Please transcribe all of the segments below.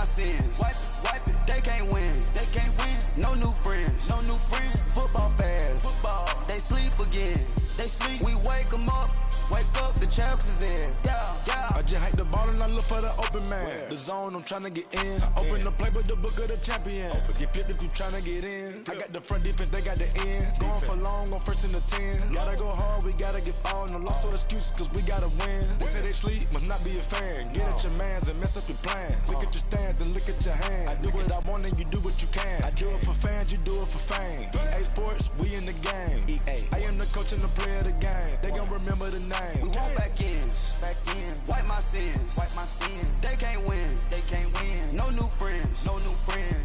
my sins. Wipe it. They can't win. No new friends. Football fans. They sleep again. We wake them up. The champs is in. Yeah. I just hike the ball and I look for the open man. The zone, I'm trying to get in. Open the playbook, the book of the champion. Get flipped if you trying to get in. I got the front defense, they got the end. Going for long, on first and the 10. Gotta go hard, we gotta get all. No loss or excuses, cause we gotta win. They say they sleep, must not be a fan. Get at your mans and mess up your plan. Look at your stands and look at your hands. I do what I want and you do what you can. I do it for fans, you do it for fame. EA Sports, we in the game. EA. I am the coach and the player of the game. They gon' remember the name. We want back ends. Wipe my sins. They can't win. No new friends.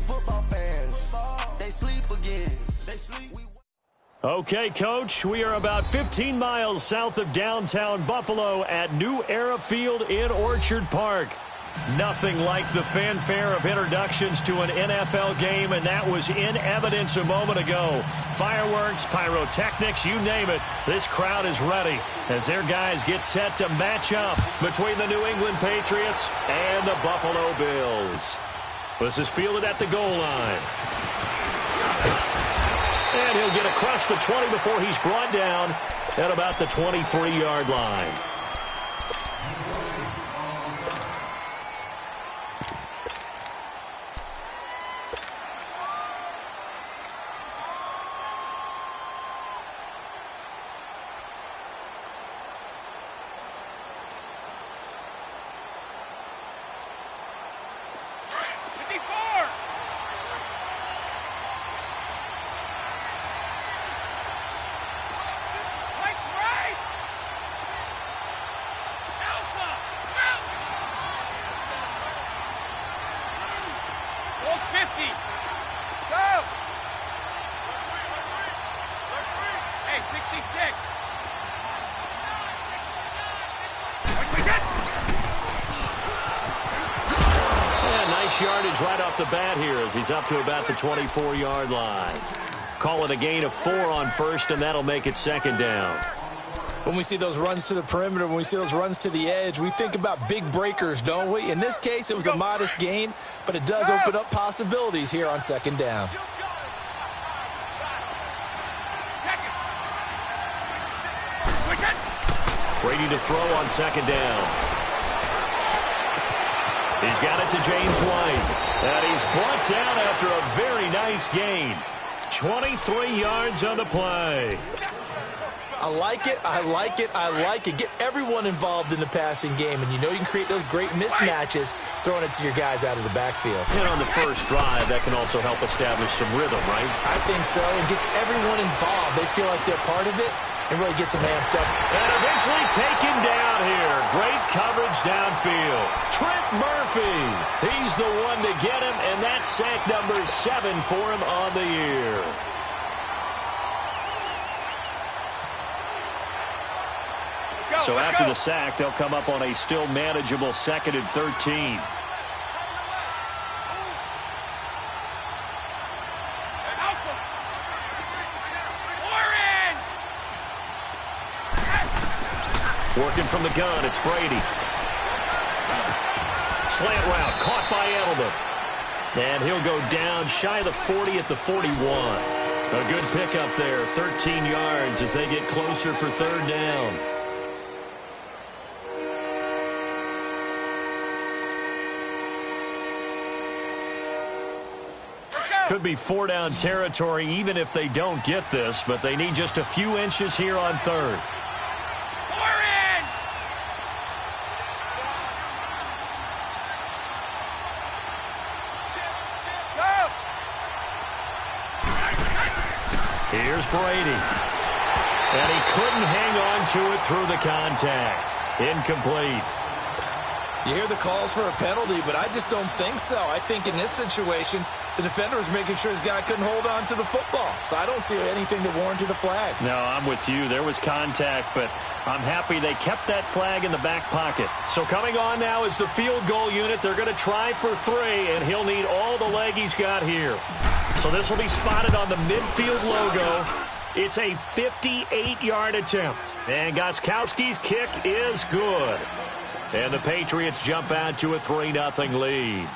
Football fans. They sleep again. Okay, Coach, we are about 15 miles south of downtown Buffalo at New Era Field in Orchard Park. Nothing like the fanfare of introductions to an NFL game, and that was in evidence a moment ago. Fireworks, pyrotechnics, you name it. This crowd is ready as their guys get set to match up between the New England Patriots and the Buffalo Bills. This is fielded at the goal line. And he'll get across the 20 before he's brought down at about the 23-yard line. Yardage right off the bat here as he's up to about the 24-yard line. Call it a gain of 4 on first, and that'll make it second down. When we see those runs to the perimeter, when we see those runs to the edge, we think about big breakers, don't we? In this case, it was a modest gain, but it does open up possibilities here on second down. Ready to throw on second down. He's got it to James White. And he's brought down after a very nice gain. 23 yards on the play. I like it. Get everyone involved in the passing game, and you know you can create those great mismatches throwing it to your guys out of the backfield. And on the first drive, that can also help establish some rhythm, right? I think so. It gets everyone involved. They feel like they're part of it. It really gets them amped up. And eventually taken down here. Great coverage downfield. Trent Murphy. He's the one to get him, and that's sack number 7 for him on the year. So after the sack, they'll come up on a still manageable 2nd and 13. Working from the gun, it's Brady. Slant route, caught by Edelman. And he'll go down shy of the 40 at the 41. A good pickup there, 13 yards as they get closer for third down. Could be 4-down territory even if they don't get this, but they need just a few inches here on third. Here's Brady. And he couldn't hang on to it through the contact. Incomplete. You hear the calls for a penalty, but I just don't think so. I think in this situation, the defender was making sure his guy couldn't hold on to the football. So I don't see anything to warrant the flag. No, I'm with you. There was contact, but I'm happy they kept that flag in the back pocket. So coming on now is the field goal unit. They're going to try for 3, and he'll need all the leg he's got here. So this will be spotted on the midfield logo. It's a 58-yard attempt. And Gostkowski's kick is good. And the Patriots jump out to a 3-0 lead.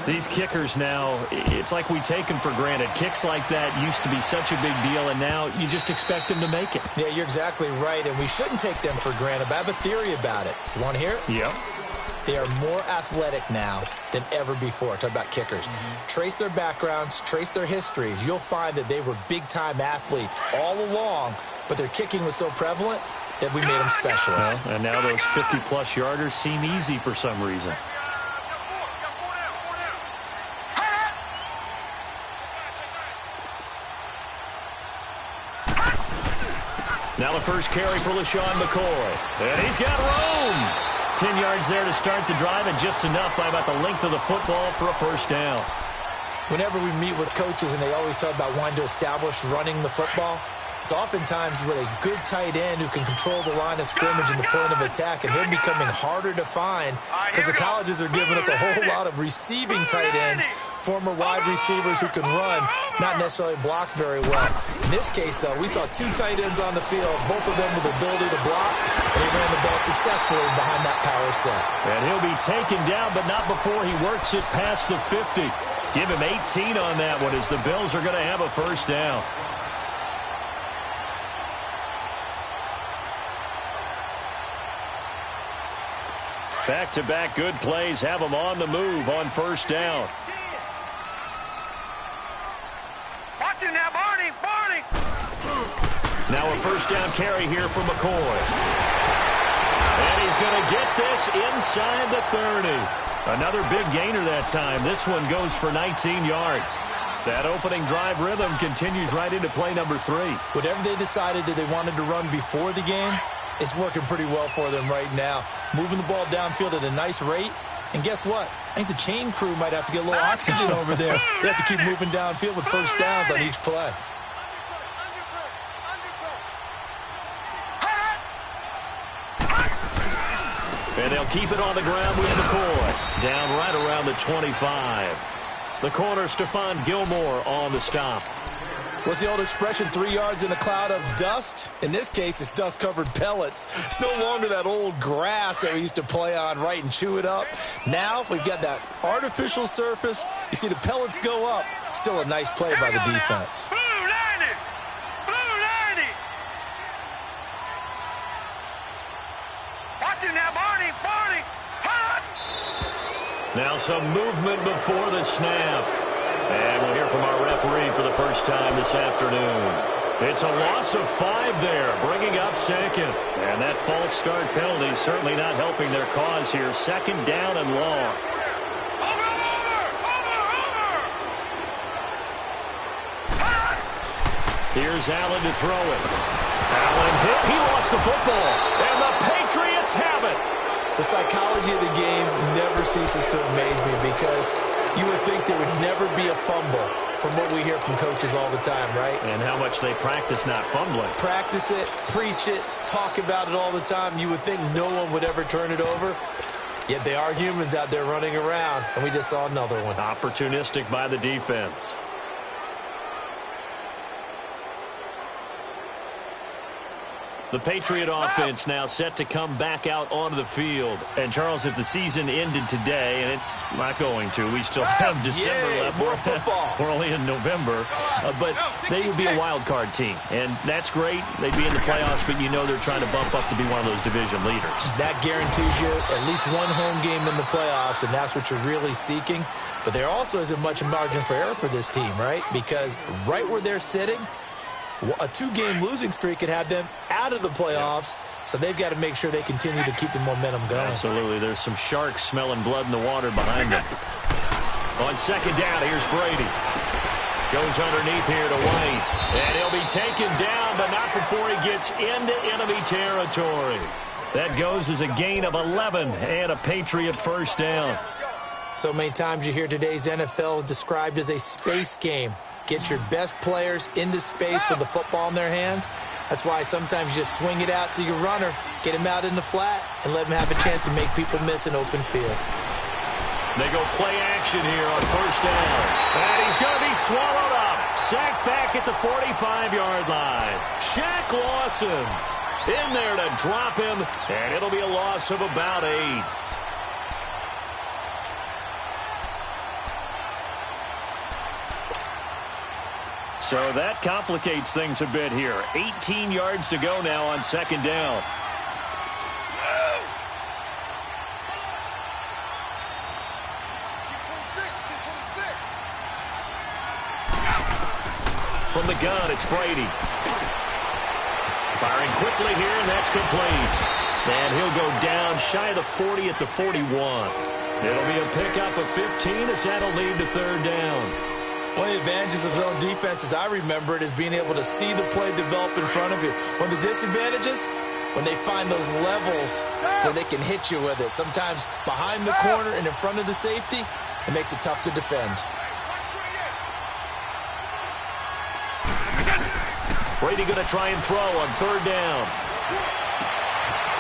These kickers now, it's like we take them for granted. Kicks like that used to be such a big deal, and now you just expect them to make it. Yeah, you're exactly right, and we shouldn't take them for granted. But I have a theory about it. You want to hear it? Yep. They are more athletic now than ever before. Talk about kickers. Trace their backgrounds, trace their histories. You'll find that they were big-time athletes all along, but their kicking was so prevalent that we made them specialists. Well, and now those 50-plus yarders seem easy for some reason. Now the first carry for LaShawn McCoy. And he's got room. 10 yards there to start the drive, and just enough by about the length of the football for a first down. Whenever we meet with coaches and they always talk about wanting to establish running the football, it's oftentimes with a good tight end who can control the line of scrimmage and the point of attack, and they're becoming harder to find because the colleges are giving us a whole lot of receiving tight ends, former wide receivers who can run, not necessarily block very well. In this case, though, we saw 2 tight ends on the field, both of them with the ability to block, and they ran the ball successfully behind that power set. And he'll be taken down, but not before he works it past the 50. Give him 18 on that one as the Bills are going to have a first down. Back-to-back good plays have them on the move on first down. Watch it now, Barney! Now a first down carry here for McCoy. And he's going to get this inside the 30. Another big gainer that time. This one goes for 19 yards. That opening drive rhythm continues right into play number 3. Whatever they decided that they wanted to run before the game, it's working pretty well for them right now. Moving the ball downfield at a nice rate. And guess what? I think the chain crew might have to get a little oxygen over there. They have to keep moving downfield with first downs on each play. And they'll keep it on the ground with McCoy. Down right around the 25. The corner, Stephon Gilmore, on the stop. What's the old expression, 3 yards in a cloud of dust? In this case, it's dust-covered pellets. It's no longer that old grass that we used to play on, right, and chew it up. Now we've got that artificial surface. You see the pellets go up. Still a nice play by the defense. Blue 90! Blue 90! Watch it now, Barney! Hot! Now some movement before the snap. And we'll hear from our referee for the first time this afternoon. It's a loss of 5 there, bringing up second. And that false start penalty is certainly not helping their cause here. Second down and long. Over! Here's Allen to throw it. Allen hit. He lost the football. And the Patriots have it. The psychology of the game never ceases to amaze me because you would think there would never be a fumble from what we hear from coaches all the time, right? And how much they practice not fumbling. Practice it, preach it, talk about it all the time. You would think no one would ever turn it over. Yet they are humans out there running around, and we just saw another one. Opportunistic by the defense. The Patriot offense now set to come back out onto the field. And, Charles, if the season ended today, and it's not going to, we still have December left. More football. We're only in November. But they would be a wild card team. And that's great. They'd be in the playoffs, but you know they're trying to bump up to be one of those division leaders. That guarantees you at least one home game in the playoffs, and that's what you're really seeking. But there also isn't much margin for error for this team, right? Because right where they're sitting, a 2-game losing streak could have them out of the playoffs, so they've got to make sure they continue to keep the momentum going. Absolutely. There's some sharks smelling blood in the water behind them. On second down, here's Brady. Goes underneath here to White. And he'll be taken down, but not before he gets into enemy territory. That goes as a gain of 11 and a Patriot first down. So many times you hear today's NFL described as a space game. Get your best players into space with the football in their hands. That's why sometimes you just swing it out to your runner, get him out in the flat, and let him have a chance to make people miss an open field. They go play action here on first down. And he's going to be swallowed up. Sacked back at the 45-yard line. Shaq Lawson. In there to drop him, and it'll be a loss of about 8. So that complicates things a bit here. 18 yards to go now on second down. From the gun, it's Brady. Firing quickly here, and that's complete. And he'll go down shy of the 40 at the 41. It'll be a pickup of 15 as that'll lead to third down. One of the advantages of zone defense, as I remember it, is being able to see the play develop in front of you. One of the disadvantages, when they find those levels where they can hit you with it. Sometimes behind the corner and in front of the safety, it makes it tough to defend. Brady going to try and throw on third down.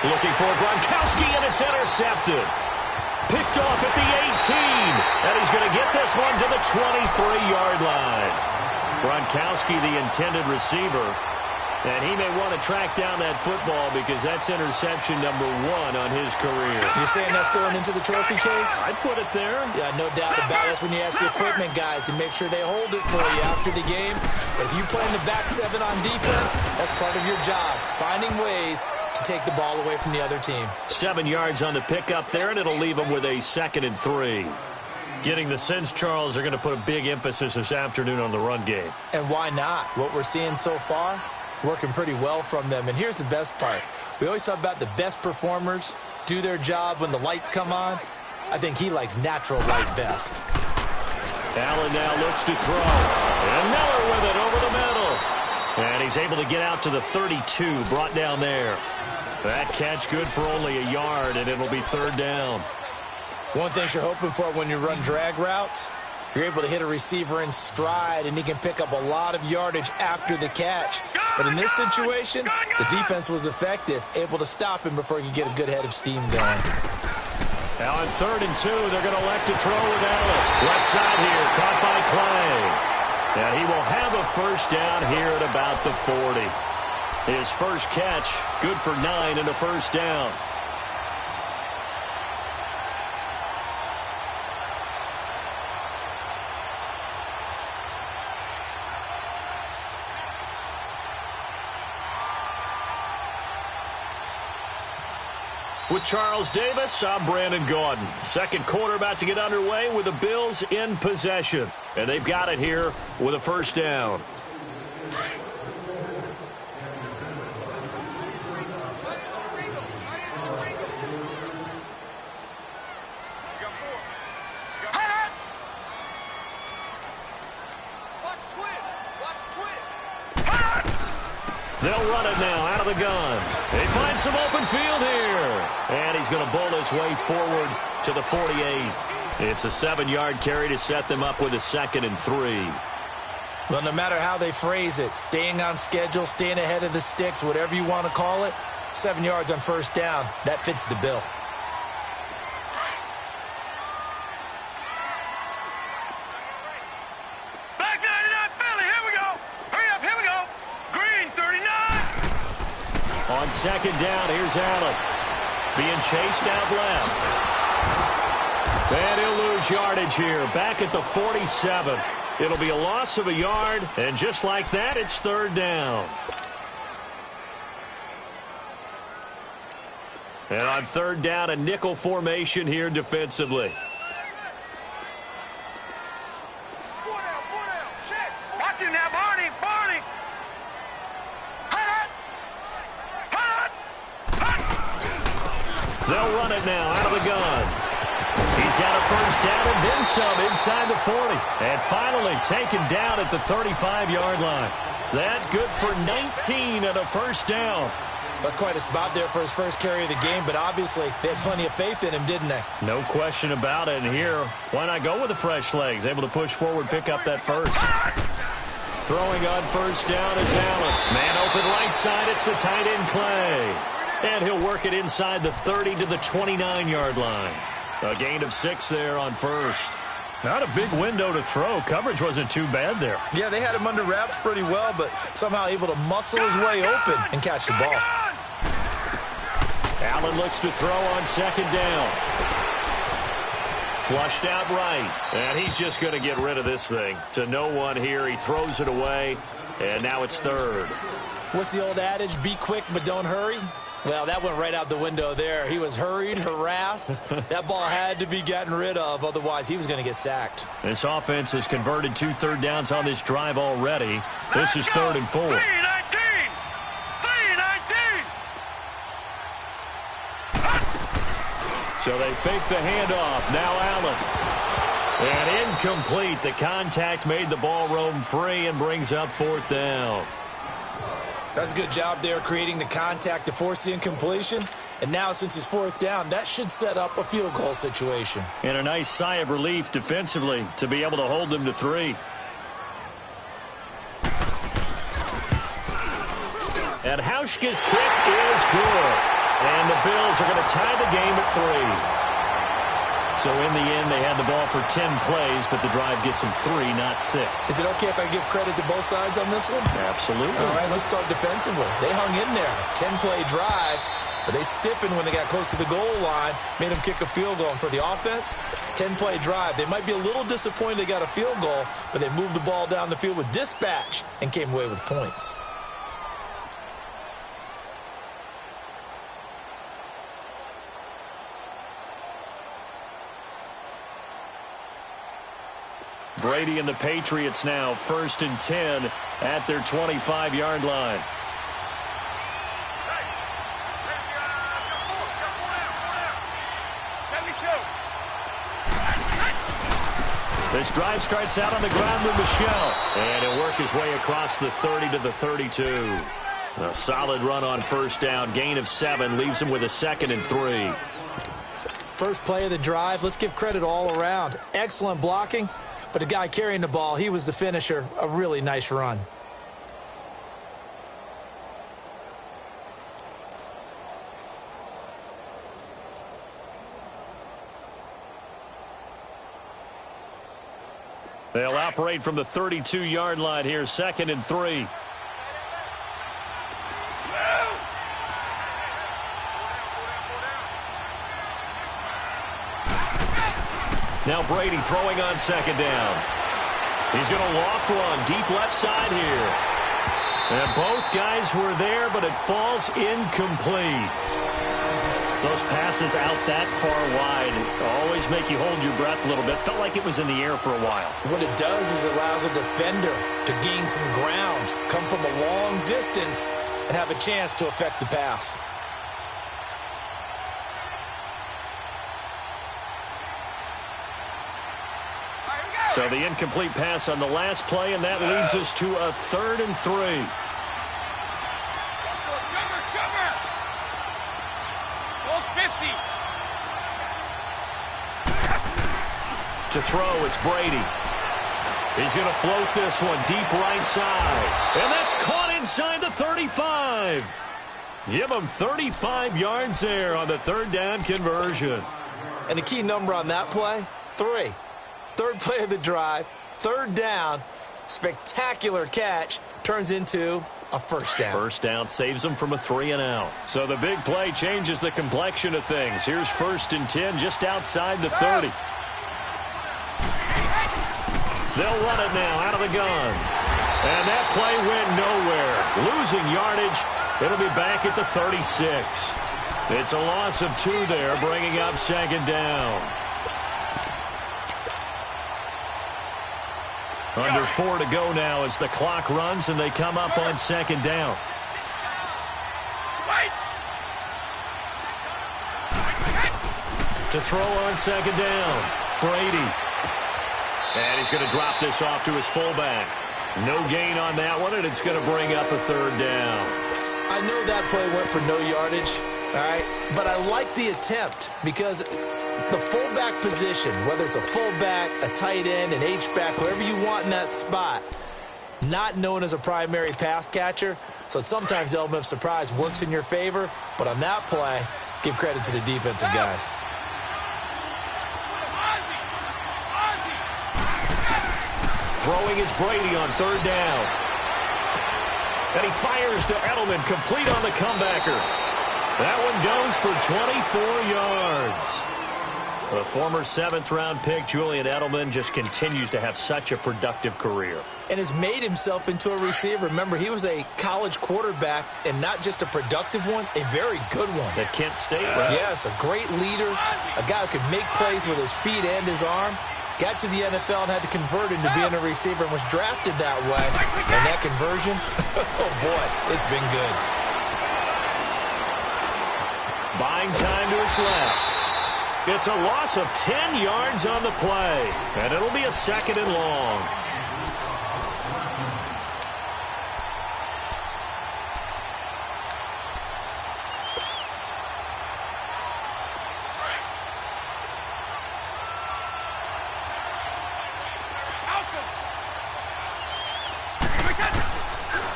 Looking for Gronkowski, and it's intercepted. Picked off at the 18, and he's going to get this one to the 23-yard line. Gronkowski, the intended receiver, and he may want to track down that football because that's interception number 1 on his career. You're saying that's going into the trophy case? I'd put it there. Yeah, no doubt about it. That's when you ask the equipment guys to make sure they hold it for you after the game. But if you play in the back 7 on defense, that's part of your job, finding ways to take the ball away from the other team. 7 yards on the pickup there, and it'll leave them with a 2nd and 3. Getting the sense, Charles, are going to put a big emphasis this afternoon on the run game. And why not? What we're seeing so far, it's working pretty well from them. And here's the best part. We always talk about the best performers do their job when the lights come on. I think he likes natural light best. Allen now looks to throw. And Miller with it over the middle. And he's able to get out to the 32, brought down there. That catch good for only a yard, and it'll be third down. One thing you're hoping for when you run drag routes, you're able to hit a receiver in stride, and he can pick up a lot of yardage after the catch. But in this situation, the defense was effective, able to stop him before he could get a good head of steam going. Now on 3rd and 2, they're going to elect to throw with Allen. Left side here, caught by Clay. And he will have a first down here at about the 40. His first catch, good for 9 and a first down. With Charles Davis, I'm Brandon Gordon. Second quarter about to get underway with the Bills in possession. And they've got it here with a first down. They'll run it now out of the gun. They find some open field here. And he's going to bowl his way forward to the 48. It's a 7-yard carry to set them up with a 2nd and 3. Well, no matter how they phrase it, staying on schedule, staying ahead of the sticks, whatever you want to call it, 7 yards on first down, that fits the bill. On second down, here's Allen. Being chased out left. And he'll lose yardage here. Back at the 47. It'll be a loss of a yard. And just like that, it's third down. And on third down, a nickel formation here defensively. Watch him now, Barney. Barney. They'll run it now out of the gun. He's got a first down and then some inside the 40. And finally taken down at the 35-yard line. That good for 19 and a first down. That's quite a spot there for his first carry of the game, but obviously they had plenty of faith in him, didn't they? No question about it. And here, why not go with the fresh legs? Able to push forward, pick up that first. Throwing on first down is Allen. Man open right side, it's the tight end Clay. And he'll work it inside the 30 to the 29-yard line. A gain of 6 there on first. Not a big window to throw. Coverage wasn't too bad there. Yeah, they had him under wraps pretty well, but somehow able to muscle his way open and catch the ball. Allen looks to throw on second down. Flushed out right. And he's just going to get rid of this thing. To no one here. He throws it away. And now it's third. What's the old adage? Be quick, but don't hurry. Well, that went right out the window there. He was hurried, harassed. That ball had to be gotten rid of. Otherwise, he was going to get sacked. This offense has converted 2 third downs on this drive already. This is 3rd and 4. 3-19! So they fake the handoff. Now Allen. And incomplete. The contact made the ball roam free and brings up 4th down. That's a good job there creating the contact to force the incompletion. And now since it's 4th down, that should set up a field goal situation. And a nice sigh of relief defensively to be able to hold them to 3. And Hauschka's kick is good. And the Bills are going to tie the game at 3. So in the end, they had the ball for 10 plays, but the drive gets them 3, not 6. Is it okay if I give credit to both sides on this one? Absolutely. All right, let's start defensively. They hung in there. 10-play drive, but they stiffened when they got close to the goal line, made them kick a field goal. And for the offense, 10-play drive. They might be a little disappointed they got a field goal, but they moved the ball down the field with dispatch and came away with points. Brady and the Patriots now 1st and 10 at their 25-yard line. This drive starts out on the ground with Michel. And he'll work his way across the 30 to the 32. A solid run on 1st down. Gain of 7 leaves him with a 2nd and 3. First play of the drive, let's give credit all around. Excellent blocking. But the guy carrying the ball, he was the finisher. A really nice run. They'll operate from the 32-yard line here, 2nd and 3. Now Brady throwing on 2nd down. He's going to loft one deep left side here. And both guys were there, but it falls incomplete. Those passes out that far wide always make you hold your breath a little bit. Felt like it was in the air for a while. What it does is it allows a defender to gain some ground, come from a long distance, and have a chance to affect the pass. So the incomplete pass on the last play, and that leads us to a 3rd and 3. To throw, it's Brady. He's going to float this one deep right side. And that's caught inside the 35. Give him 35 yards there on the 3rd down conversion. And the key number on that play, 3. 3rd play of the drive, 3rd down, spectacular catch, turns into a 1st down. 1st down saves them from a 3 and out. So the big play changes the complexion of things. Here's 1st and 10 just outside the 30. They'll run it now out of the gun. And that play went nowhere. Losing yardage. It'll be back at the 36. It's a loss of 2 there, bringing up 2nd down. Under 4 to go now as the clock runs and they come up on 2nd down. To throw on 2nd down, Brady. And he's going to drop this off to his fullback. No gain on that one, and it's going to bring up a 3rd down. I know that play went for no yardage, all right? But I like the attempt because the fullback position, whether it's a fullback, a tight end, an H-back, whoever you want in that spot, not known as a primary pass catcher. So sometimes the element of surprise works in your favor. But on that play, give credit to the defensive guys. Throwing is Brady on 3rd down. And he fires to Edelman, complete on the comebacker. That one goes for 24 yards. The former 7th-round pick, Julian Edelman, just continues to have such a productive career. And has made himself into a receiver. Remember, he was a college quarterback, and not just a productive one, a very good one. At Kent State, right? Yes, a great leader, a guy who could make plays with his feet and his arm. Got to the NFL and had to convert into being a receiver and was drafted that way. And that conversion, oh boy, it's been good. Buying time to his left. It's a loss of 10 yards on the play, and it'll be a 2nd and long.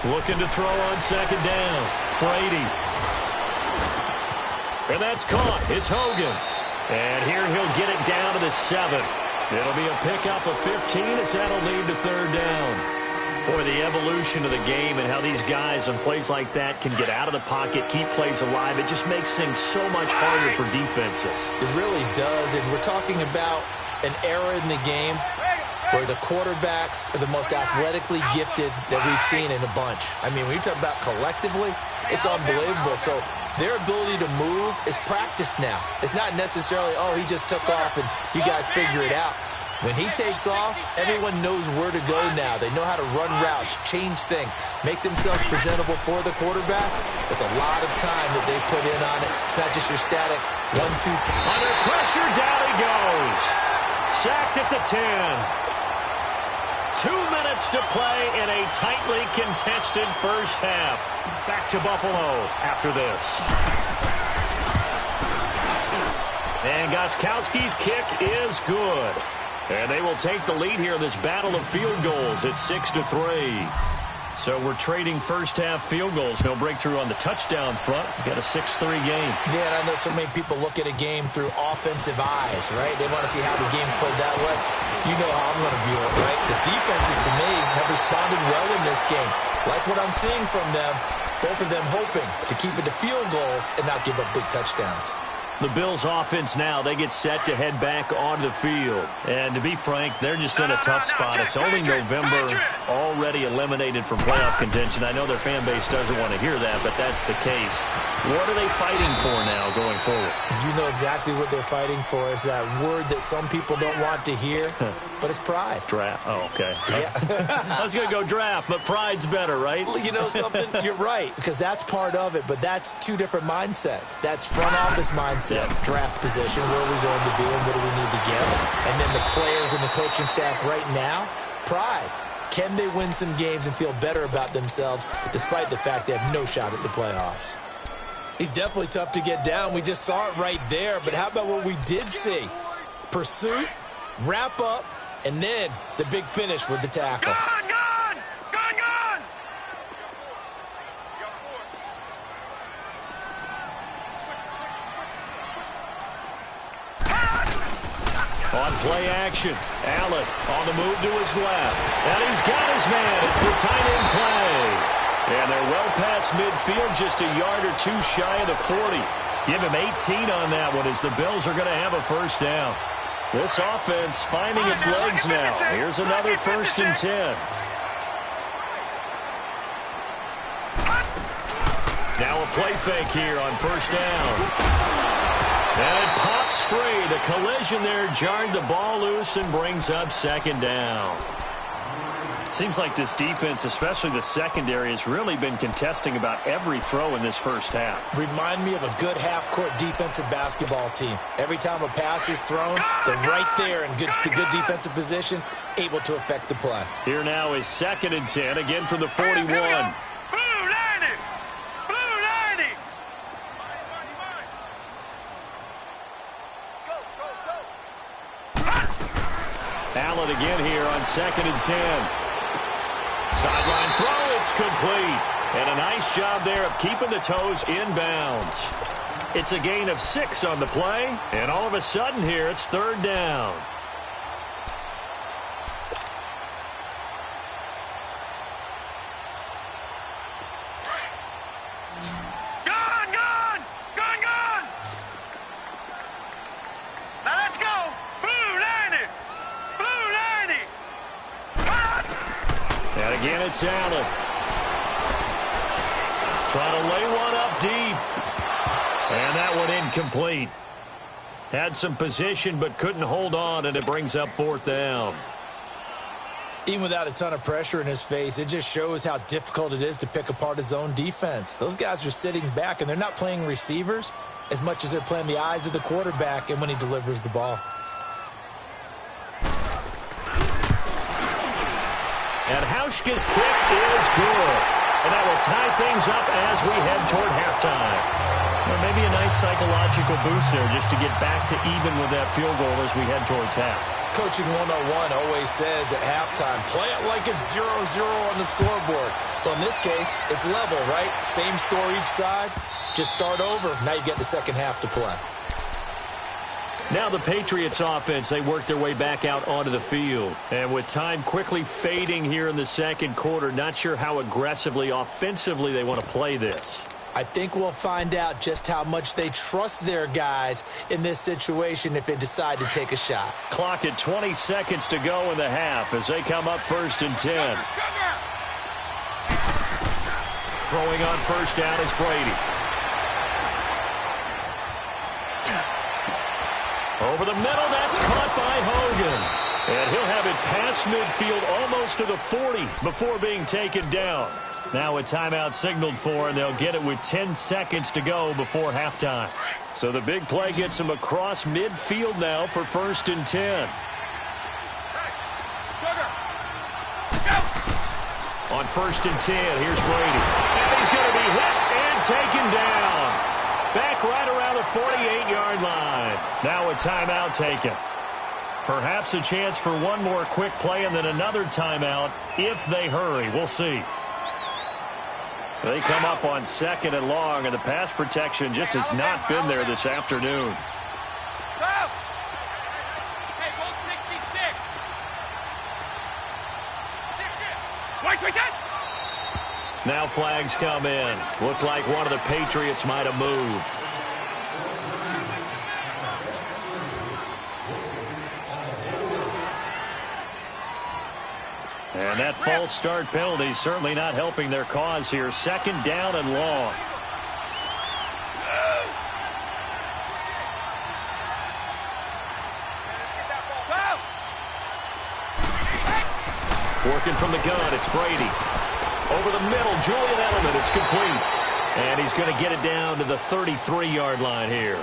Looking to throw on 2nd down. Brady. And that's caught. It's Hogan. And here he'll get it down to the 7. It'll be a pickup of 15 as that'll lead to 3rd down. Boy, the evolution of the game and how these guys on plays like that can get out of the pocket, keep plays alive, it just makes things so much harder for defenses. It really does, and we're talking about an era in the game where the quarterbacks are the most athletically gifted that we've seen in a bunch. I mean, when you talk about collectively, it's unbelievable. So their ability to move is practiced now. It's not necessarily, oh, he just took off and you guys figure it out. When he takes off, everyone knows where to go now. They know how to run routes, change things, make themselves presentable for the quarterback. It's a lot of time that they put in on it. It's not just your static 1, 2, 3. Under pressure, down he goes. Sacked at the 10. 2 minutes to play in a tightly contested first half. Back to Buffalo after this. And Gostkowski's kick is good. And they will take the lead here in this battle of field goals. It's 6-3. So we're trading first-half field goals. No breakthrough on the touchdown front. We've got a 6-3 game. Yeah, and I know so many people look at a game through offensive eyes, right? They want to see how the game's played that way. You know how I'm going to view it, right? The defenses, to me, have responded well in this game. Like what I'm seeing from them, both of them hoping to keep it to field goals and not give up big touchdowns. The Bills offense now, they get set to head back onto the field. And to be frank, they're just in a tough spot. It's only November, already eliminated from playoff contention. I know their fan base doesn't want to hear that, but that's the case. What are they fighting for now going forward? You know exactly what they're fighting for. Is that word that some people don't want to hear, but it's pride. Draft. Oh, okay. Yeah. I was going to go draft, but pride's better, right? You know something? You're right, because that's part of it, but that's two different mindsets. That's front office mindset, draft position, where are we going to be and what do we need to get? And then the players and the coaching staff right now, pride. Can they win some games and feel better about themselves despite the fact they have no shot at the playoffs? He's definitely tough to get down. We just saw it right there, but how about what we did see? Pursuit, wrap up, and then the big finish with the tackle. Gone! On play action, Allen on the move to his left. And he's got his man. It's the tight end play. And they're well past midfield, just a yard or two shy of the 40. Give him 18 on that one as the Bills are going to have a first down. This offense finding its legs now. Here's another 1st and 10. Now a play fake here on 1st down. And it pops free. The collision there jarred the ball loose and brings up 2nd down. Seems like this defense, especially the secondary, has really been contesting about every throw in this first half. Remind me of a good half-court defensive basketball team. Every time a pass is thrown, they're right there in good defensive position, able to affect the play. Here now is 2nd and 10, again from the 41. Allen again here on 2nd and 10. Sideline throw, it's complete. And a nice job there of keeping the toes inbounds. It's a gain of 6 on the play. And all of a sudden here, it's 3rd down. Again, it's Allen. Trying to lay one up deep. And that one incomplete. Had some position but couldn't hold on, and it brings up 4th down. Even without a ton of pressure in his face, it just shows how difficult it is to pick apart his own defense. Those guys are sitting back, and they're not playing receivers as much as they're playing the eyes of the quarterback and when he delivers the ball. And Hauschka's kick is good. And that will tie things up as we head toward halftime. Well, maybe a nice psychological boost there just to get back to even with that field goal as we head towards half. Coaching 101 always says at halftime, play it like it's 0-0 on the scoreboard. Well, in this case, it's level, right? Same score each side. Just start over. Now you get the second half to play. Now the Patriots offense, they work their way back out onto the field. And with time quickly fading here in the second quarter, not sure how aggressively, offensively they want to play this. I think we'll find out just how much they trust their guys in this situation if they decide to take a shot. Clock at 20 seconds to go in the half as they come up 1st and 10. Throwing on 1st down is Brady. Over the middle, that's caught by Hogan. And he'll have it past midfield almost to the 40 before being taken down. Now a timeout signaled for, and they'll get it with 10 seconds to go before halftime. So the big play gets him across midfield now for 1st and 10. On 1st and 10, here's Brady. And he's going to be hit and taken down. Back right around the 48-yard line. Now a timeout taken. Perhaps a chance for one more quick play and then another timeout if they hurry. We'll see. They come up on 2nd and long, and the pass protection just has not been there this afternoon. Now flags come in. Looked like one of the Patriots might have moved. And that false start penalty certainly not helping their cause here. 2nd down and long. Working from the gun, it's Brady. Over the middle, Julian Edelman, it's complete. And he's going to get it down to the 33-yard line here.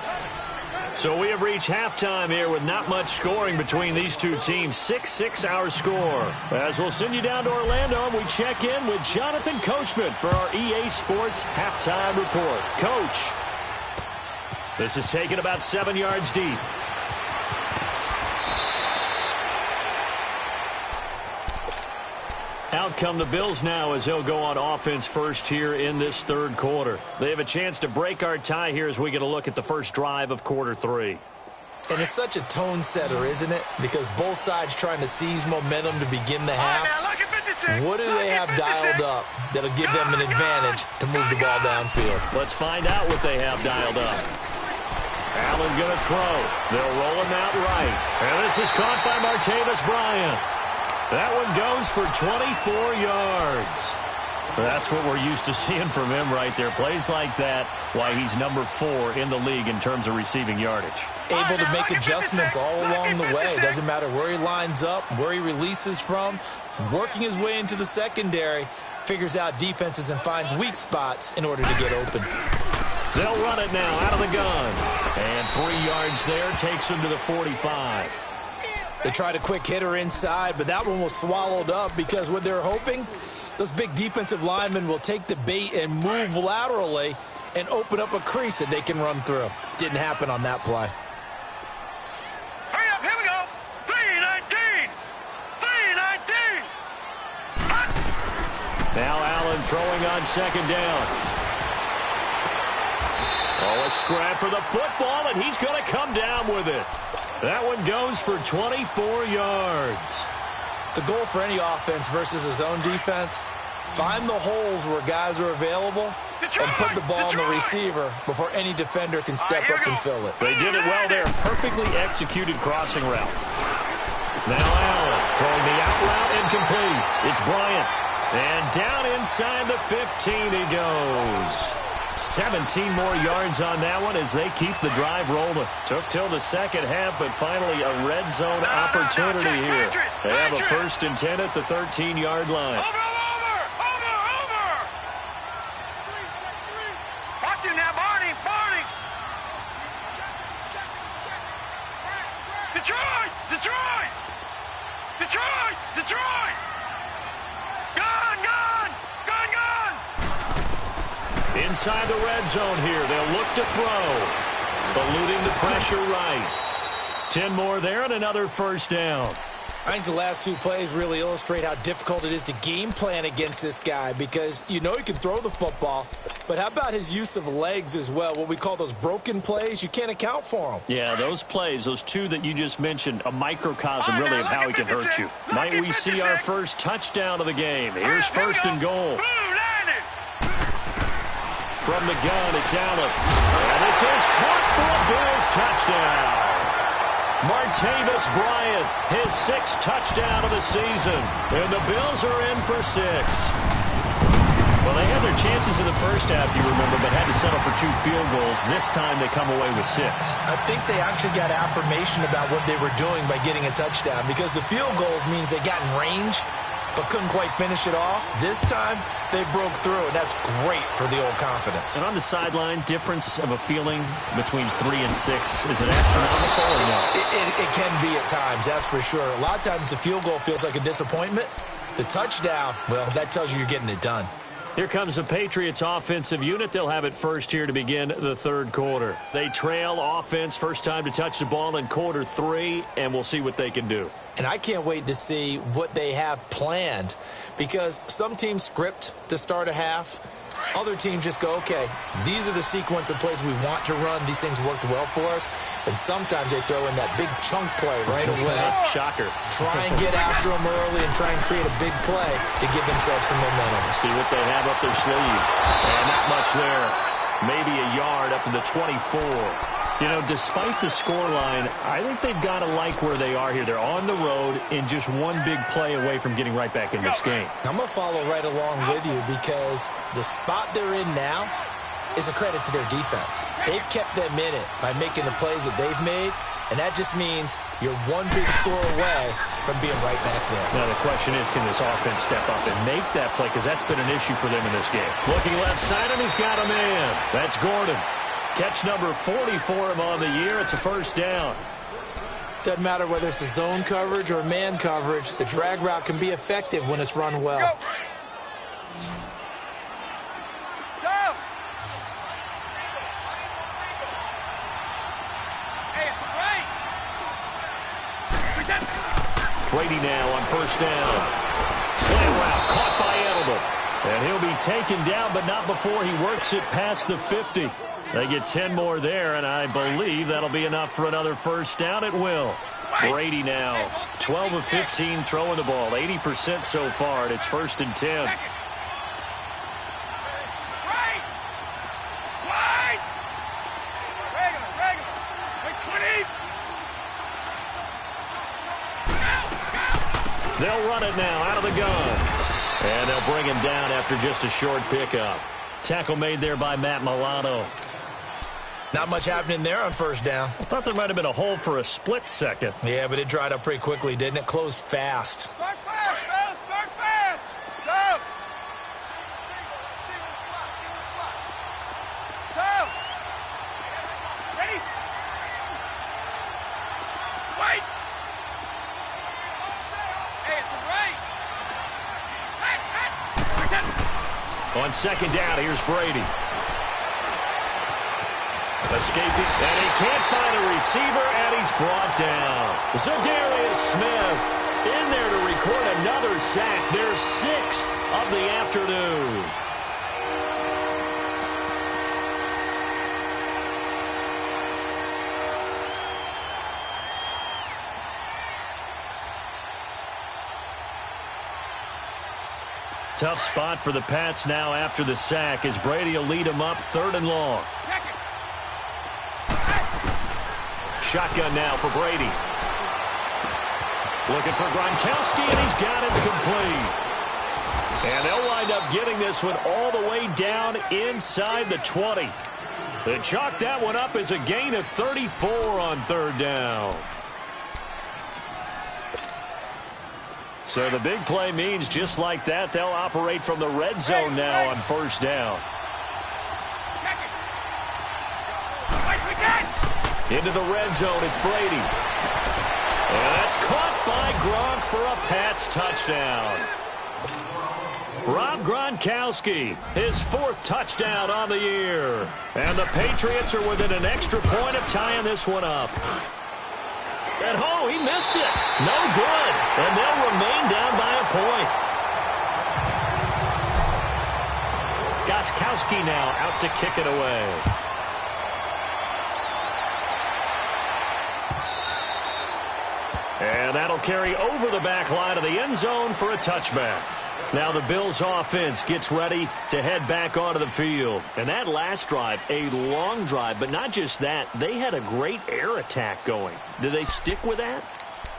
So we have reached halftime here with not much scoring between these two teams. 6-6 our score. As we'll send you down to Orlando, and we check in with Jonathan Coachman for our EA Sports Halftime Report. Coach, this is taken about 7 yards deep. Out come the Bills now as they'll go on offense first here in this 3rd quarter. They have a chance to break our tie here as we get a look at the first drive of quarter 3. And it's such a tone setter, isn't it? Because both sides trying to seize momentum to begin the half. What do they have dialed up that'll give them an advantage to move the ball downfield? Let's find out what they have dialed up. Allen going to throw. They'll roll him out right. And this is caught by Martavis Bryant. That one goes for 24 yards. That's what we're used to seeing from him right there. Plays like that, why he's number 4 in the league in terms of receiving yardage. Able to make adjustments all along the way. Doesn't matter where he lines up, where he releases from. Working his way into the secondary. Figures out defenses and finds weak spots in order to get open. They'll run it now out of the gun. And 3 yards there takes him to the 45. They tried a quick hitter inside, but that one was swallowed up because what they're hoping, those big defensive linemen will take the bait and move laterally and open up a crease that they can run through. Didn't happen on that play. Hurry up, here we go. 3-19. 3-19. Now Allen throwing on 2nd down. Oh, a scrap for the football, and he's going to come down with it. That one goes for 24 yards. The goal for any offense versus his own defense, find the holes where guys are available and put the ball on the receiver before any defender can step up and fill it. They did it well there. Perfectly executed crossing route. Now Allen throwing the out route incomplete. It's Bryant. And down inside the 15 he goes. 17 more yards on that one as they keep the drive rolling. Took till the second half, but finally a red zone opportunity here. They have a 1st and 10 at the 13-yard line. Over! Watch him now, Barney! Detroit! Gun! Inside the red zone here. They'll look to throw. Eluding the pressure right. 10 more there and another 1st down. I think the last 2 plays really illustrate how difficult it is to game plan against this guy because you know he can throw the football, but how about his use of legs as well? What we call those broken plays, you can't account for them. Yeah, those plays, those 2 that you just mentioned, a microcosm really of how he can hurt you. Might we see our first touchdown of the game? Here's 1st and goal. From the gun, it's Allen. And this is caught for a Bills touchdown. Martavis Bryant, his 6th touchdown of the season. And the Bills are in for 6. Well, they had their chances in the first half, you remember, but had to settle for 2 field goals. This time they come away with 6. I think they actually got affirmation about what they were doing by getting a touchdown because the field goals means they got in range but couldn't quite finish it off. This time, they broke through, and that's great for the old confidence. And on the sideline, difference of a feeling between 3 and 6, is it astronomical or no? It can be at times, that's for sure. A lot of times the field goal feels like a disappointment. The touchdown, well, that tells you you're getting it done. Here comes the Patriots offensive unit. They'll have it first here to begin the 3rd quarter. They trail offense, first time to touch the ball in quarter 3, and we'll see what they can do. And I can't wait to see what they have planned because some teams script to start a half. Other teams just go, okay, these are the sequence of plays we want to run. These things worked well for us. And sometimes they throw in that big chunk play right away. Shocker. Try and get after them early and try and create a big play to give themselves some momentum. See what they have up their sleeve. And not much there. Maybe a yard up to the 24. You know, despite the scoreline, I think they've got to like where they are here. They're on the road and just one big play away from getting right back in this game. I'm going to follow right along with you because the spot they're in now is a credit to their defense. They've kept them in it by making the plays that they've made, and that just means you're one big score away from being right back there. Now, the question is, can this offense step up and make that play? Because that's been an issue for them in this game. Looking left side, and he's got a man. That's Gordon. Catch number 40 for him on the year. It's a 1st down. Doesn't matter whether it's a zone coverage or man coverage. The drag route can be effective when it's run well. Go. Brady now on 1st down. Slant route caught by Edelman. And he'll be taken down, but not before he works it past the 50. They get 10 more there, and I believe that'll be enough for another 1st down. It will. Brady now, 12 of 15 throwing the ball, 80% so far, and it's 1st and 10. They'll run it now out of the gun. And they'll bring him down after just a short pickup. Tackle made there by Matt Milano. Not much happening there on 1st down. I thought there might have been a hole for a split second. Yeah, but it dried up pretty quickly, didn't it? Closed fast. Start fast, fellas. Start fast. Go. Go. Ready? Wait. Hey, it's a right. On 2nd down, here's Brady. Escaping, and he can't find a receiver, and he's brought down. Zadarius Smith in there to record another sack. Their 6th of the afternoon. Tough spot for the Pats now after the sack as Brady will lead them up 3rd and long. Shotgun now for Brady. Looking for Gronkowski, and he's got it complete. And they'll wind up getting this one all the way down inside the 20. They chalk that one up as a gain of 34 on third down. So the big play means just like that, they'll operate from the red zone now on first down. Into the red zone, it's Brady. And that's caught by Gronk for a Pats touchdown. Rob Gronkowski, his 4th touchdown on the year. And the Patriots are within an extra point of tying this one up. And oh, he missed it. No good. And they'll remain down by a point. Gronkowski now out to kick it away. And that'll carry over the back line of the end zone for a touchback. Now the Bills offense gets ready to head back onto the field. And that last drive, a long drive, but not just that, they had a great air attack going. Do they stick with that?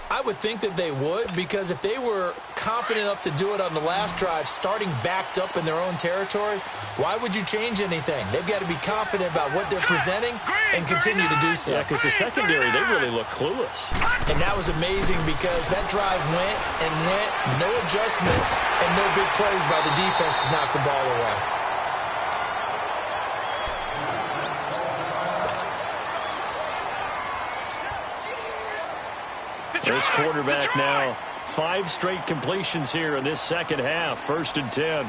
I would think that they would, because if they were confident enough to do it on the last drive, starting backed up in their own territory, why would you change anything? They've got to be confident about what they're presenting and continue to do so. Yeah, because the secondary, they really look clueless. And that was amazing because that drive went and went, no adjustments, and no big plays by the defense to knock the ball away. This quarterback now, 5 straight completions here in this second half. 1st and 10.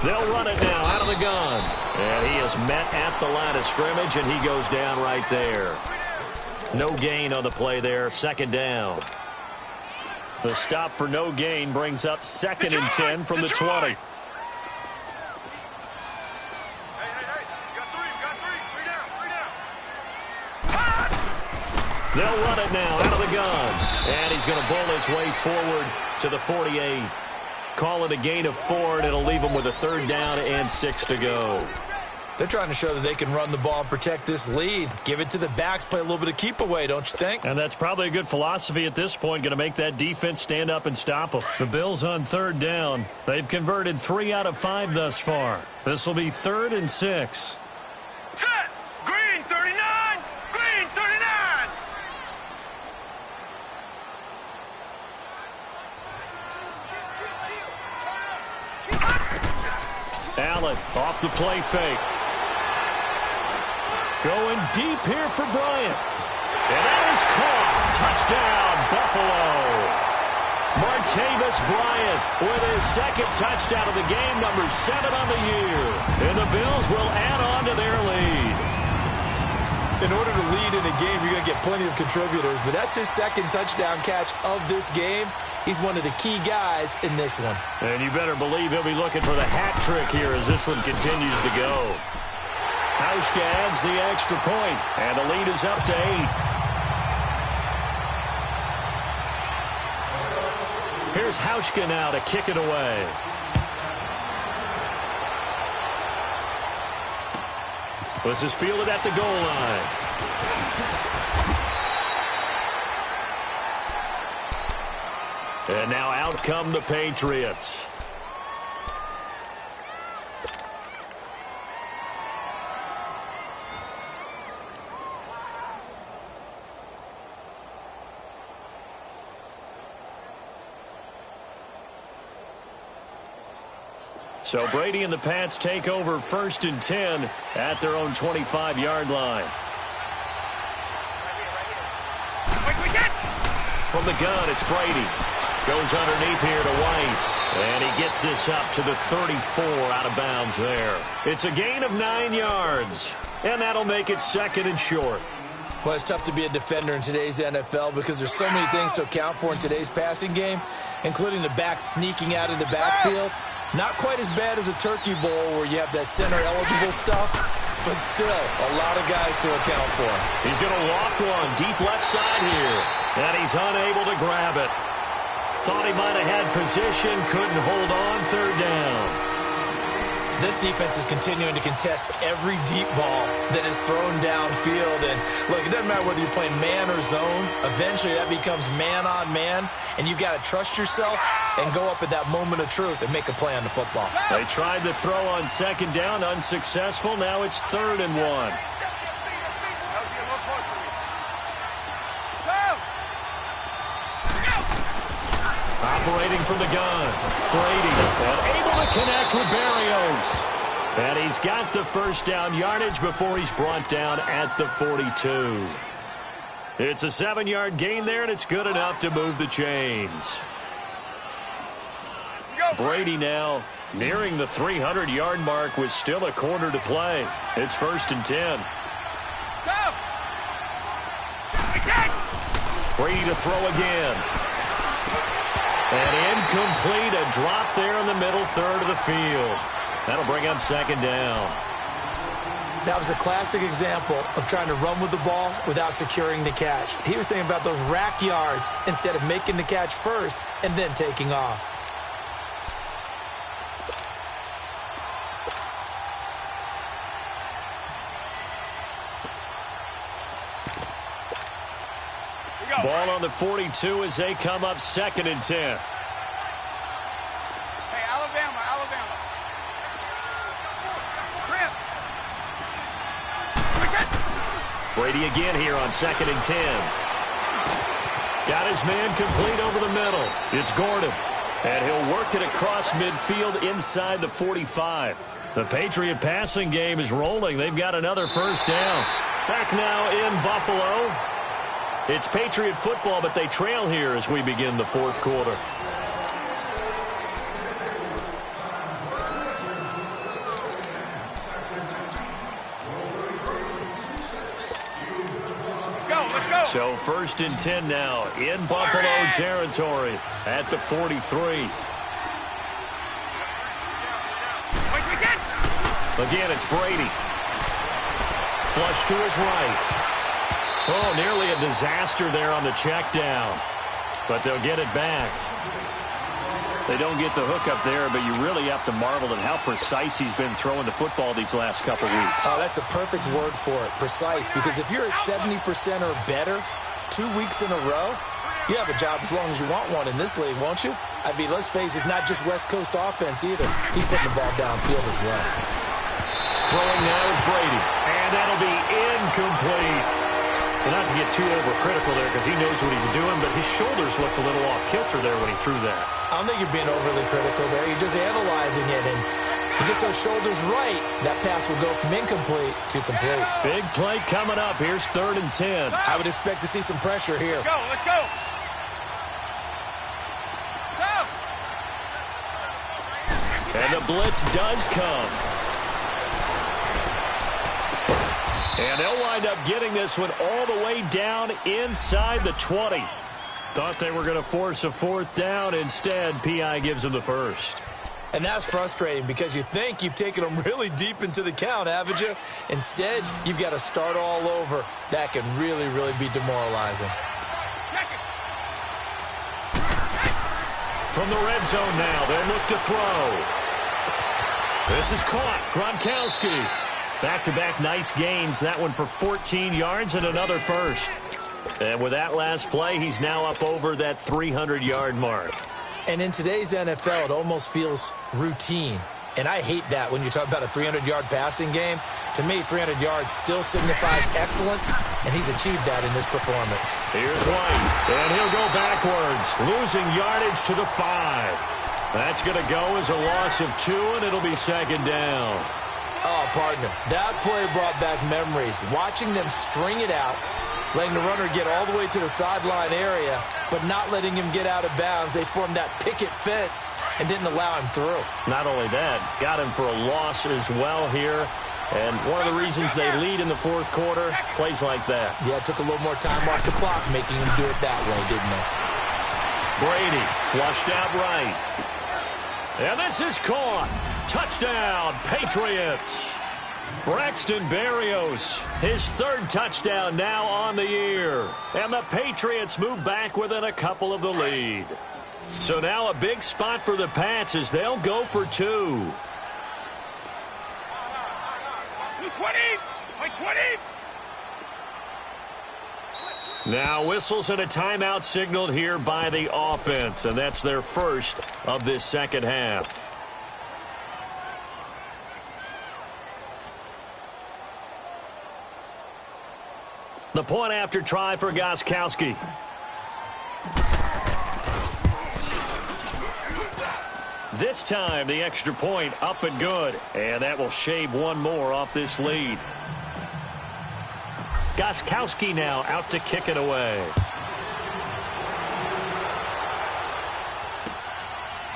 They'll run it now out of the gun. And he is met at the line of scrimmage, and he goes down right there. No gain on the play there. 2nd down. The stop for no gain brings up 2nd and 10 from the 20. They'll run it now out of the gun. And he's going to bull his way forward to the 48. Call it a gain of 4, and it'll leave him with a 3rd down and 6 to go. They're trying to show that they can run the ball and protect this lead. Give it to the backs, play a little bit of keep away, don't you think? And that's probably a good philosophy at this point, going to make that defense stand up and stop them. The Bills on 3rd down. They've converted 3 out of 5 thus far. This will be 3rd and 6. Set! Green 39! Green 39! Allen off the play fake. Going deep here for Bryant. And that is caught. Touchdown, Buffalo. Martavis Bryant with his 2nd touchdown of the game, number 7 on the year. And the Bills will add on to their lead. In order to lead in a game, you're going to get plenty of contributors, but that's his 2nd touchdown catch of this game. He's one of the key guys in this one. And you better believe he'll be looking for the hat trick here as this one continues to go. Hauschka adds the extra point, and the lead is up to 8. Here's Hauschka now to kick it away. This is fielded at the goal line. And now out come the Patriots. So Brady and the Pats take over 1st and 10 at their own 25-yard line. From the gun, it's Brady. Goes underneath here to White. And he gets this up to the 34 out of bounds there. It's a gain of 9 yards. And that'll make it 2nd and short. Well, it's tough to be a defender in today's NFL because there's so many things to account for in today's passing game, including the back sneaking out of the backfield. Not quite as bad as a turkey bowl where you have that center-eligible stuff, but still a lot of guys to account for. He's going to loft one deep left side here, and he's unable to grab it. Thought he might have had position, couldn't hold on, 3rd down. This defense is continuing to contest every deep ball that is thrown downfield. And look, it doesn't matter whether you're playing man or zone. Eventually, that becomes man on man, and you've got to trust yourself and go up at that moment of truth and make a play on the football. They tried the throw on second down, unsuccessful. Now it's 3rd and 1. Operating from the gun, Brady, and able to connect with Berrios. And he's got the first down yardage before he's brought down at the 42. It's a 7-yard gain there, and it's good enough to move the chains. Brady now nearing the 300-yard mark with still a quarter to play. It's 1st and 10. Brady to throw again. And incomplete, a drop there in the middle third of the field. That'll bring up 2nd down. That was a classic example of trying to run with the ball without securing the catch. He was thinking about those rack yards instead of making the catch first and then taking off. Ball on the 42 as they come up 2nd and 10. Hey, Alabama. Brady again here on 2nd and 10. Got his man complete over the middle. It's Gordon. And he'll work it across midfield inside the 45. The Patriot passing game is rolling. They've got another first down. Back now in Buffalo. It's Patriot football, but they trail here as we begin the 4th quarter. Let's go. So 1st and 10 now in Buffalo territory at the 43. Again, it's Brady. Flush to his right. Oh, nearly a disaster there on the check down. But they'll get it back. They don't get the hook up there, but you really have to marvel at how precise he's been throwing the football these last couple weeks. Oh, that's a perfect word for it, precise. Because if you're at 70% or better 2 weeks in a row, you have a job as long as you want one in this league, won't you? I mean, let's face it, it's not just West Coast offense either. He's putting the ball downfield as well. Throwing now is Brady, and that'll be incomplete. Well, not to get too overcritical there because he knows what he's doing, but his shoulders looked a little off kilter there when he threw that. I don't think you're being overly critical there. You're just analyzing it, and he gets those shoulders right. That pass will go from incomplete to complete. Big play coming up. Here's 3rd and 10. I would expect to see some pressure here. Let's go. And the blitz does come. And they'll wind up getting this one all the way down inside the 20. Thought they were going to force a 4th down. Instead, P.I. gives them the first. And that's frustrating because you think you've taken them really deep into the count, haven't you? Instead, you've got to start all over. That can really, really be demoralizing. From the red zone now, they'll look to throw. This is caught. Gronkowski. Back-to-back nice gains. That one for 14 yards and another first. And with that last play, he's now up over that 300-yard mark. And in today's NFL, it almost feels routine. And I hate that when you talk about a 300-yard passing game. To me, 300 yards still signifies excellence, and he's achieved that in this performance. Here's White, and he'll go backwards, losing yardage to the 5. That's going to go as a loss of 2, and it'll be 2nd down. Oh, partner, that play brought back memories. Watching them string it out, letting the runner get all the way to the sideline area, but not letting him get out of bounds. They formed that picket fence and didn't allow him through. Not only that, got him for a loss as well here. And one of the reasons they lead in the 4th quarter, plays like that. Yeah, it took a little more time off the clock making him do it that way, didn't it? Brady flushed out right. And this is caught. Touchdown, Patriots. Braxton Berrios, his 3rd touchdown now on the year. And the Patriots move back within a couple of the lead. So now a big spot for the Pats as they'll go for 2. 20! Like 20! Now whistles and a timeout signaled here by the offense, and that's their first of this second half. The point after try for Gostkowski. This time the extra point up and good, and that will shave one more off this lead. Gostkowski now out to kick it away.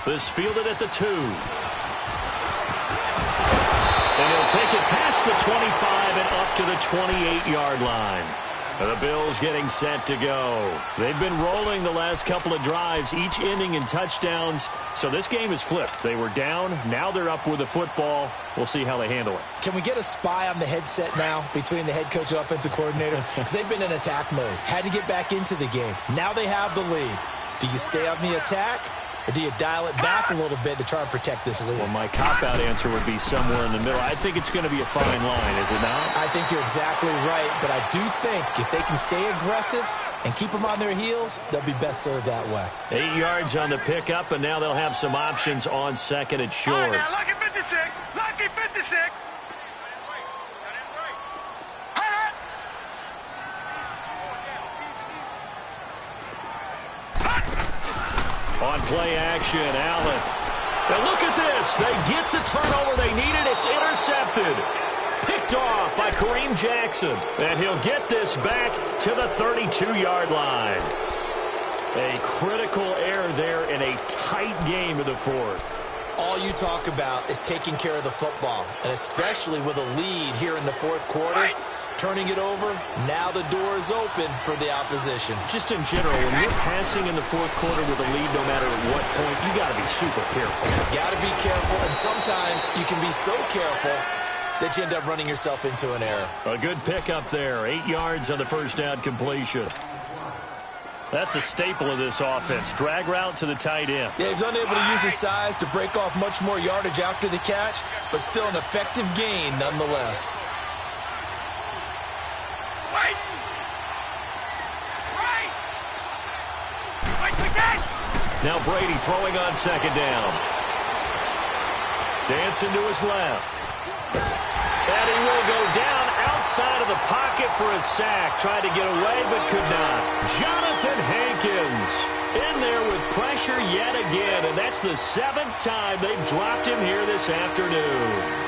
This fielded at the 2. And he'll take it past the 25 and up to the 28-yard line. And the Bills getting set to go. They've been rolling the last couple of drives, each ending in touchdowns. So this game is flipped. They were down. Now they're up with the football. We'll see how they handle it. Can we get a spy on the headset now between the head coach and offensive coordinator? Because they've been in attack mode. Had to get back into the game. Now they have the lead. Do you stay on the attack? Or do you dial it back a little bit to try and protect this lead? Well, my cop-out answer would be somewhere in the middle. I think it's going to be a fine line, is it not? I think you're exactly right, but I do think if they can stay aggressive and keep them on their heels, they'll be best served that way. 8 yards on the pickup, and now they'll have some options on second and short. All right, now, lucky 56. Lucky 56. On play action, Allen. Now look at this. They get the turnover they needed. It's intercepted. Picked off by Kareem Jackson. And he'll get this back to the 32-yard line. A critical error there in a tight game of the fourth. All you talk about is taking care of the football, and especially with a lead here in the fourth quarter. Turning it over, now the door is open for the opposition. Just in general, when you're passing in the fourth quarter with a lead, no matter at what point, you got to be super careful. Got to be careful, and sometimes you can be so careful that you end up running yourself into an error. A good pickup there, 8 yards on the first down completion. That's a staple of this offense. Drag route to the tight end. Yeah, he's unable to use his size to break off much more yardage after the catch, but still an effective gain nonetheless. Now Brady throwing on second down. Dancing to his left. And he will go down outside of the pocket for a sack. Tried to get away but could not. Jonathan Hankins in there with pressure yet again. And that's the 7th time they've dropped him here this afternoon.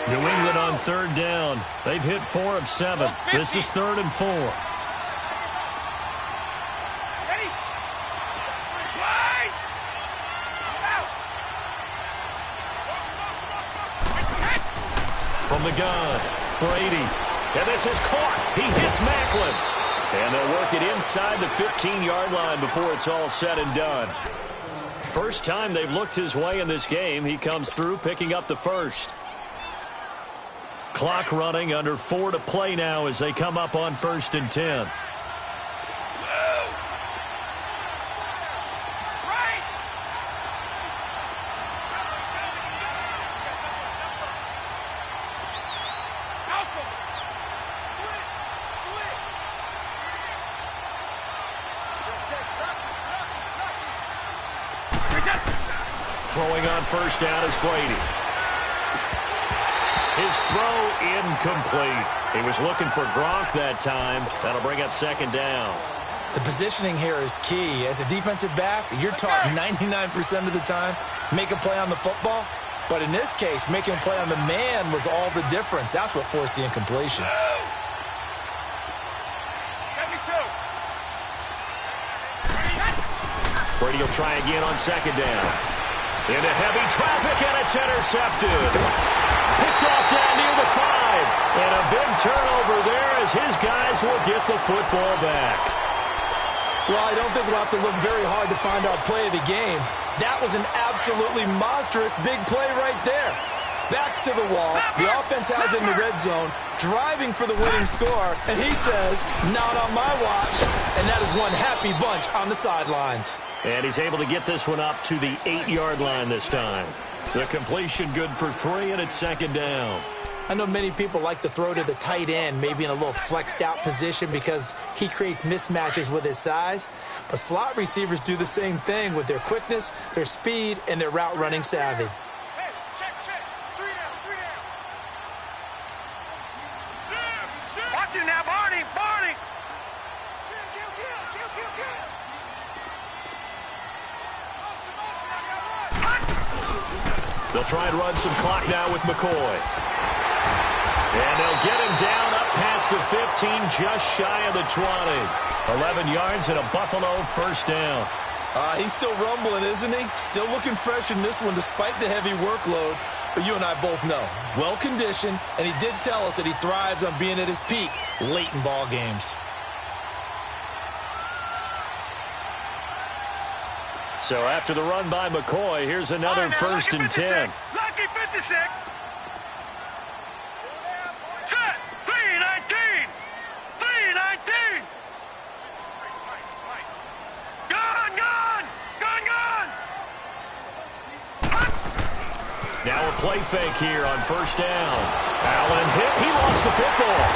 New England on third down. They've hit 4 of 7. This is 3rd and 4. From the gun, Brady. And this is caught. He hits Macklin. And they'll work it inside the 15-yard line before it's all said and done. First time they've looked his way in this game. He comes through picking up the first. Clock running, under 4 to play now as they come up on 1st and 10. Throwing on first down is Brady. His throw incomplete. He was looking for Gronk that time. That'll bring up second down. The positioning here is key. As a defensive back, you're taught 99% of the time, make a play on the football. But in this case, making a play on the man was all the difference. That's what forced the incompletion. Brady will try again on second down. Into heavy traffic, and it's intercepted. Picked off down near the 5. And a big turnover there as his guys will get the football back. Well, I don't think we'll have to look very hard to find our play of the game. That was an absolutely monstrous big play right there. Backs to the wall. The offense has it in the red zone, driving for the winning score. And he says, not on my watch. And that is one happy bunch on the sidelines. And he's able to get this one up to the 8-yard line this time. The completion good for 3, and it's second down. I know many people like to throw to the tight end, maybe in a little flexed out position because he creates mismatches with his size. But slot receivers do the same thing with their quickness, their speed, and their route running savvy. Hey, check. 3 down. Watch it now, Barney. They'll try and run some clock now with McCoy. And they'll get him down up past the 15, just shy of the 20. 11 yards and a Buffalo first down. He's still rumbling, isn't he? Still looking fresh in this one despite the heavy workload. But you and I both know, well-conditioned, and he did tell us that he thrives on being at his peak late in ball games. So after the run by McCoy, here's another first and 10. Lucky 56. Set. 319. Gone. Now a play fake here on first down. Allen hit. He lost the football.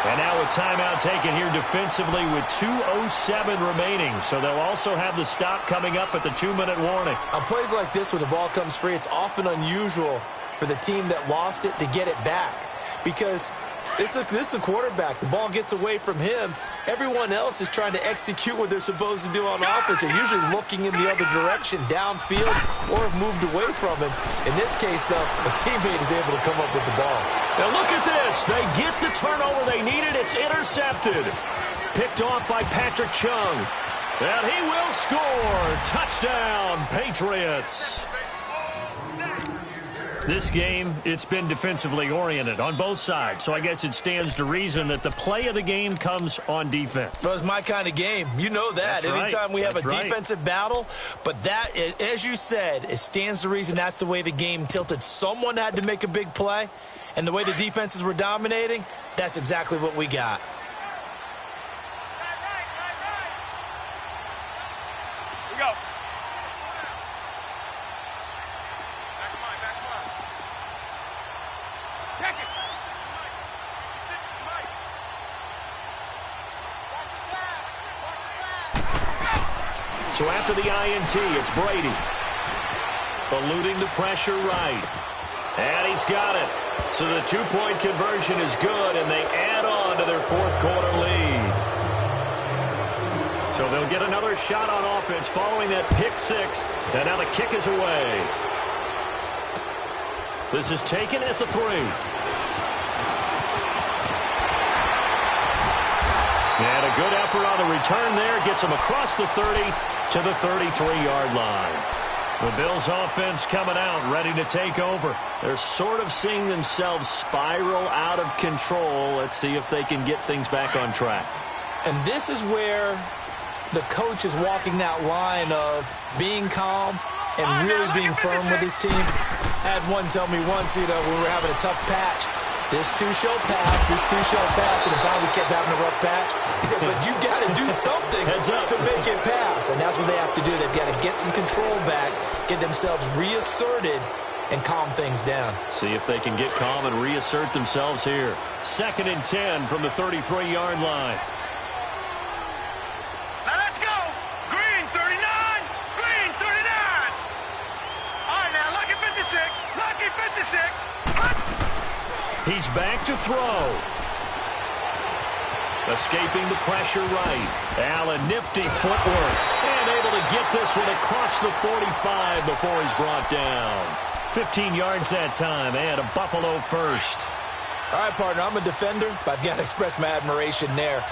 And now a timeout taken here defensively with 2:07 remaining. So they'll also have the stop coming up at the 2-minute warning. On plays like this, when the ball comes free, it's often unusual for the team that lost it to get it back. Because this is a quarterback. The ball gets away from him. Everyone else is trying to execute what they're supposed to do on offense. They're usually looking in the other direction, downfield, or have moved away from him. In this case, though, a teammate is able to come up with the ball. Now look at this. They get the turnover they needed. It's intercepted. Picked off by Patrick Chung. And he will score. Touchdown, Patriots. This game, it's been defensively oriented on both sides, so I guess it stands to reason that the play of the game comes on defense. So it's my kind of game. You know that. That's right. Anytime we have a That's defensive battle, but that, as you said, it stands to reason that's the way the game tilted. Someone had to make a big play, and the way the defenses were dominating, that's exactly what we got. We go. So after the INT, it's Brady. Eluding the pressure right. And he's got it. So the two-point conversion is good, and they add on to their fourth-quarter lead. So they'll get another shot on offense following that pick six. And now the kick is away. This is taken at the 3. And a good effort on the return there. Gets him across the 30 to the 33-yard line. The Bills offense coming out, ready to take over. They're sort of seeing themselves spiral out of control. Let's see if they can get things back on track. And this is where the coach is walking that line of being calm and really being firm with his team. I had one tell me once, when we were having a tough patch, this too shall pass, and finally we kept having a rough patch. He said, but you got to do something to make it pass. And that's what they have to do. They've got to get some control back, get themselves reasserted, and calm things down. See if they can get calm and reassert themselves here. 2nd and 10 from the 33-yard line. Now let's go. Green 39. Green 39. All right, now lucky 56. Lucky 56. He's back to throw. Escaping the pressure right. Allen, nifty footwork. And able to get this one across the 45 before he's brought down. 15 yards that time, and a Buffalo first. All right, partner, I'm a defender, but I've got to express my admiration there.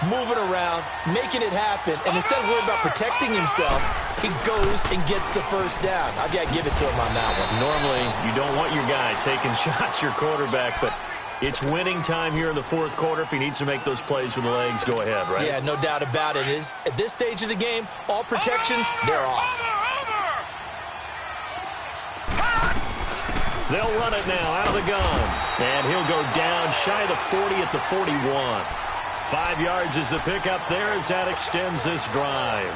Moving around, making it happen, and instead of worrying about protecting himself, he goes and gets the first down. I've got to give it to him on that one. Normally, you don't want your guy taking shots, your quarterback, but it's winning time here in the fourth quarter. If he needs to make those plays with the legs, go ahead, right? Yeah, no doubt about it. At this stage of the game, all protections, they're off. They'll run it now out of the gun. And he'll go down shy of the 40 at the 41. 5 yards is the pickup there as that extends this drive.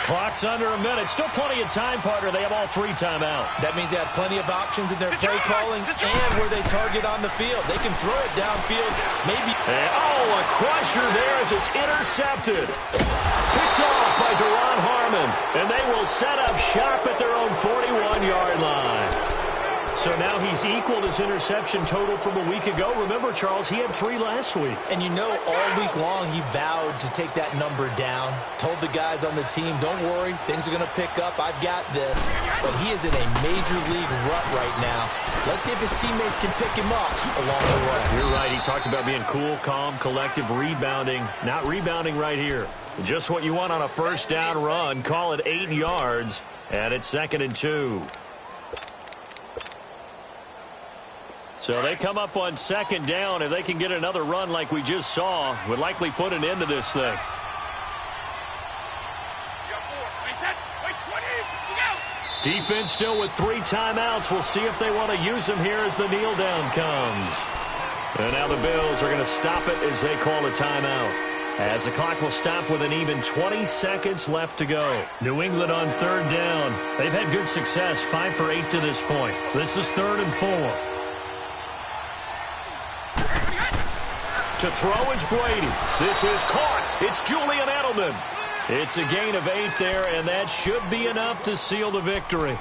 Clock's under a minute. Still plenty of time, partner. They have all 3 timeout. That means they have plenty of options in their play calling and where they target on the field. They can throw it downfield, maybe. And, a crusher there as it's intercepted. Picked off by Deron Harmon. And they will set up shop at their own 41-yard line. So now he's equaled his interception total from a week ago. Remember, Charles, he had 3 last week. And you know, all week long he vowed to take that number down. Told the guys on the team, don't worry, things are going to pick up. I've got this. But he is in a major league rut right now. Let's see if his teammates can pick him up along the way. You're right. He talked about being cool, calm, collective, rebounding. Not rebounding right here. Just what you want on a first down run. Call it 8 yards. And it's 2nd and 2. So they come up on 2nd down. If they can get another run like we just saw, would likely put an end to this thing. Defense still with 3 timeouts. We'll see if they want to use them here as the kneel down comes. And now the Bills are going to stop it as they call a timeout. As the clock will stop with an even 20 seconds left to go. New England on 3rd down. They've had good success, 5 for 8 to this point. This is 3rd and 4. To throw is Brady. This is caught. It's Julian Edelman. It's a gain of 8 there, and that should be enough to seal the victory.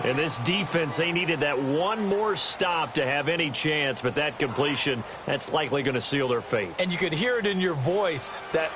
And this defense, they needed that one more stop to have any chance, but that completion, that's likely going to seal their fate. And you could hear it in your voice that